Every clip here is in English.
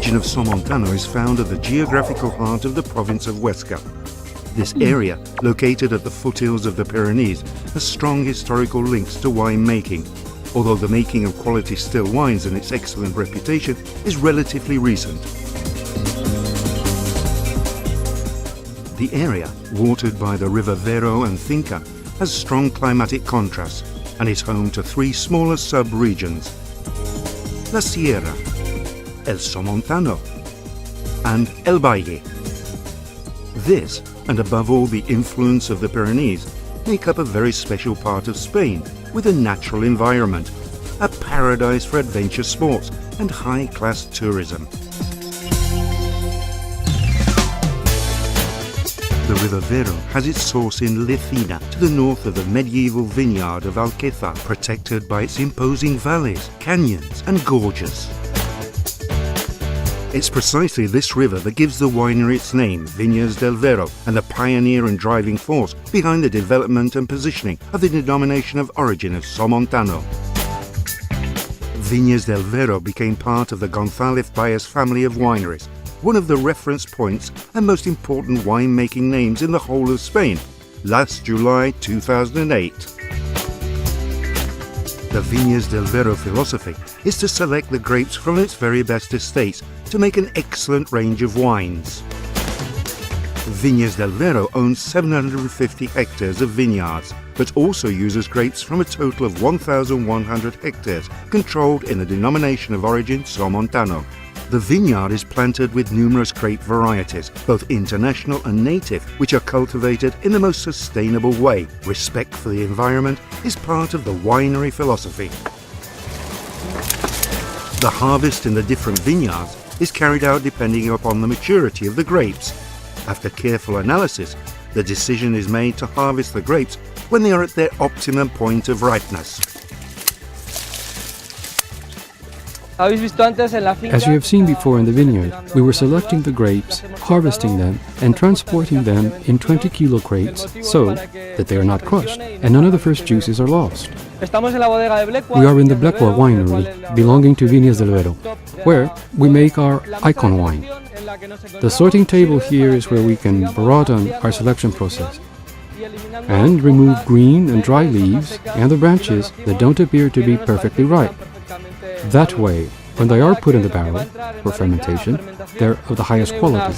region of Somontano is found at the geographical heart of the province of Huesca. This area, located at the foothills of the Pyrenees, has strong historical links to winemaking, although the making of quality still wines and its excellent reputation is relatively recent. The area, watered by the River Vero and Cinca, has strong climatic contrasts and is home to three smaller sub-regions: La Sierra, El Somontano, and El Valle. This, and above all the influence of the Pyrenees, make up a very special part of Spain with a natural environment, a paradise for adventure sports and high-class tourism. The River Vero has its source in Lecina, to the north of the medieval vineyard of Alquezar, protected by its imposing valleys, canyons and gorges. It's precisely this river that gives the winery its name, Vinas Del Vero, and the pioneer and driving force behind the development and positioning of the denomination of origin of Somontano. Vinas Del Vero became part of the González Baez family of wineries, one of the reference points and most important winemaking names in the whole of Spain, last July 2008. The Vinas Del Vero philosophy is to select the grapes from its very best estates to make an excellent range of wines. Vinas Del Vero owns 750 hectares of vineyards, but also uses grapes from a total of 1,100 hectares controlled in the denomination of origin Somontano. The vineyard is planted with numerous grape varieties, both international and native, which are cultivated in the most sustainable way. Respect for the environment is part of the winery philosophy. The harvest in the different vineyards is carried out depending upon the maturity of the grapes. After careful analysis, the decision is made to harvest the grapes when they are at their optimum point of ripeness. As you have seen before in the vineyard, we were selecting the grapes, harvesting them, and transporting them in 20-kilo crates so that they are not crushed and none of the first juices are lost. We are in the Blecua winery, belonging to Vinas Del Vero, where we make our icon wine. The sorting table here is where we can broaden our selection process and remove green and dry leaves and the branches that don't appear to be perfectly ripe. That way, when they are put in the barrel for fermentation, they're of the highest quality.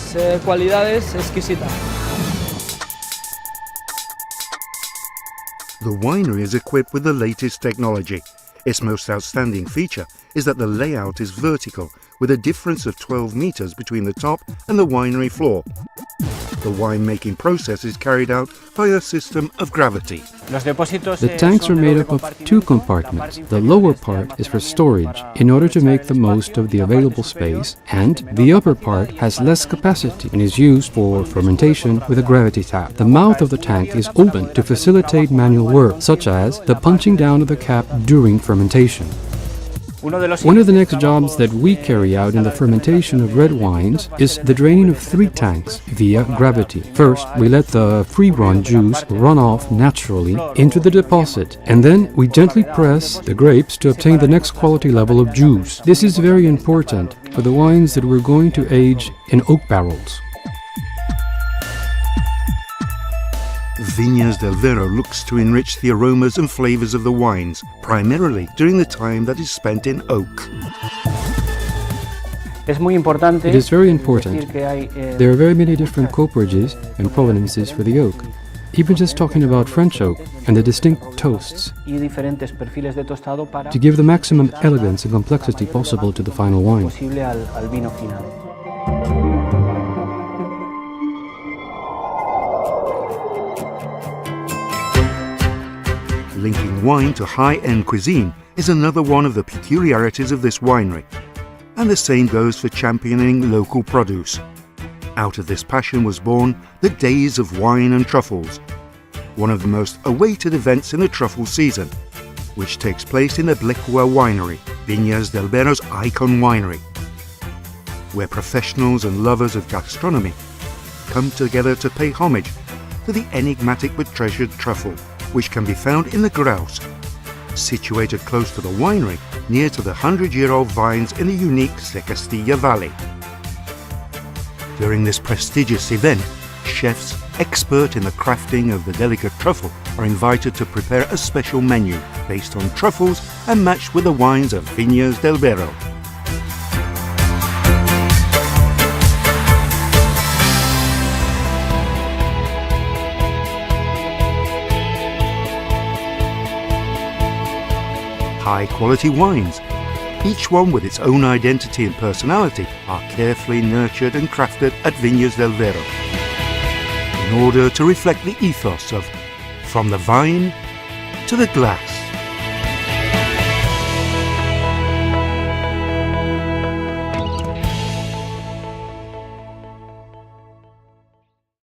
The winery is equipped with the latest technology. Its most outstanding feature is that the layout is vertical, with a difference of 12 meters between the top and the winery floor. The winemaking process is carried out by a system of gravity. The tanks are made up of two compartments. The lower part is for storage, in order to make the most of the available space, and the upper part has less capacity and is used for fermentation with a gravity tap. The mouth of the tank is open to facilitate manual work, such as the punching down of the cap during fermentation. One of the next jobs that we carry out in the fermentation of red wines is the draining of 3 tanks via gravity. First, we let the free-run juice run off naturally into the deposit, and then we gently press the grapes to obtain the next quality level of juice. This is very important for the wines that we're going to age in oak barrels. Vinas Del Vero looks to enrich the aromas and flavors of the wines, primarily during the time that is spent in oak. It is very important. There are very many different cooperages and provenances for the oak. Even just talking about French oak and the distinct toasts to give the maximum elegance and complexity possible to the final wine. Linking wine to high-end cuisine is another one of the peculiarities of this winery, and the same goes for championing local produce. Out of this passion was born the Days of Wine and Truffles, one of the most awaited events in the truffle season, which takes place in the Blecua winery, Vinas Del Vero's icon winery, where professionals and lovers of gastronomy come together to pay homage to the enigmatic but treasured truffle, which can be found in the grouse, situated close to the winery, near to the 100-year-old vines in the unique Se Castilla Valley. During this prestigious event, chefs expert in the crafting of the delicate truffle are invited to prepare a special menu based on truffles and matched with the wines of Vinas Del Vero. High-quality wines, each one with its own identity and personality, are carefully nurtured and crafted at Vinas Del Vero in order to reflect the ethos of from the vine to the glass.